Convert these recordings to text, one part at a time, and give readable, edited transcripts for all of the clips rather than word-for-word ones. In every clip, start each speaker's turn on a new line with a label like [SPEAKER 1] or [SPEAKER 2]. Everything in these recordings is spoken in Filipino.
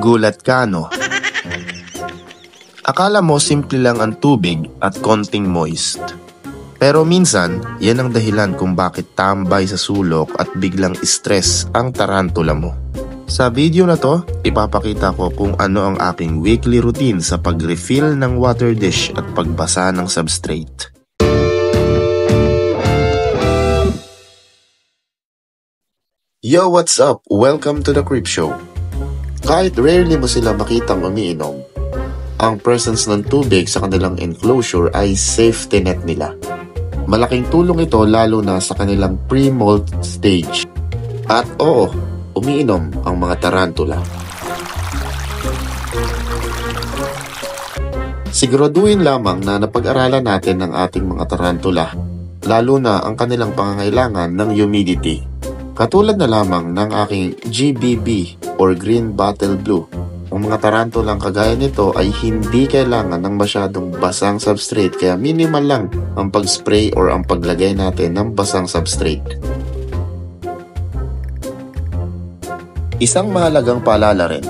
[SPEAKER 1] Gulat ka, no? Akala mo simple lang ang tubig at konting moist. Pero minsan, yan ang dahilan kung bakit tambay sa sulok at biglang stress ang tarantula mo. Sa video na to, ipapakita ko kung ano ang aking weekly routine sa pag-refill ng water dish at pagbasa ng substrate. Yo, what's up? Welcome to the Creep Show. Kahit rarely mo sila makitang umiinom, ang presence ng tubig sa kanilang enclosure ay safety net nila. Malaking tulong ito lalo na sa kanilang pre-molt stage. At oo, umiinom ang mga tarantula. Siguraduhin lamang na napag-aralan natin ng ating mga tarantula, lalo na ang kanilang pangangailangan ng humidity. Katulad na lamang ng aking GBB or Green Bottle Blue. Ang mga tarantulang kagaya nito ay hindi kailangan ng masyadong basang substrate, kaya minimal lang ang pag-spray or ang paglagay natin ng basang substrate. Isang mahalagang paalala rin,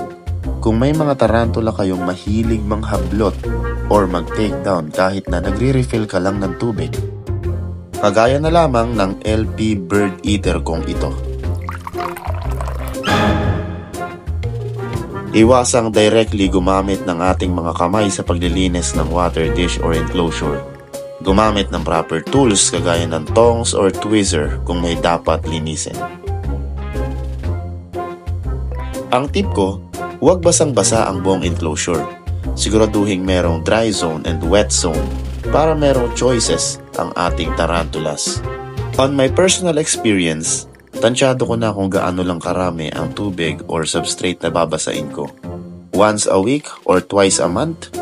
[SPEAKER 1] kung may mga tarantula kayong mahilig manghablot or mag-takedown kahit na nagre-refill ka lang ng tubig, kagaya na lamang ng LP bird eater kong ito. Iwasang directly gumamit ng ating mga kamay sa paglilinis ng water dish or enclosure. Gumamit ng proper tools kagaya ng tongs or tweezer kung may dapat linisin. Ang tip ko, huwag basang-basa ang buong enclosure. Siguraduhin merong dry zone and wet zone para merong choices ang ating tarantulas. On my personal experience, tansyado ko na kung gaano lang karami ang tubig or substrate na babasain ko. Once a week or twice a month?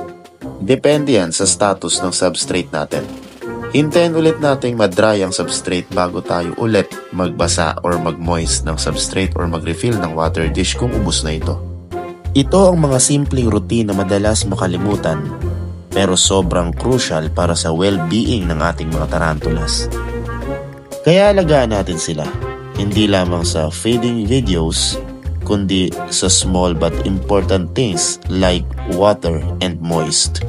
[SPEAKER 1] Depende yan sa status ng substrate natin. Hintayin ulit nating madry ang substrate bago tayo ulit magbasa or mag-moist ng substrate or mag-refill ng water dish kung ubos na ito. Ito ang mga simpleng routine na madalas makalimutan pero sobrang crucial para sa well-being ng ating mga tarantulas. Kaya alagaan natin sila. Hindi lamang sa feeding videos, kundi sa small but important things like water and moist.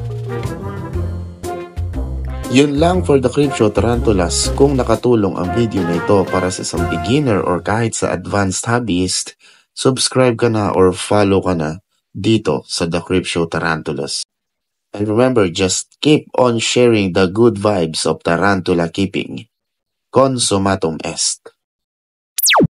[SPEAKER 1] Yun lang for the Creep Show Tarantulas. Kung nakatulong ang video na ito para sa isang beginner or kahit sa advanced hobbyist, subscribe ka na or follow ka na dito sa The Creep Show Tarantulas. And remember, just keep on sharing the good vibes of tarantula keeping. Consumatum est.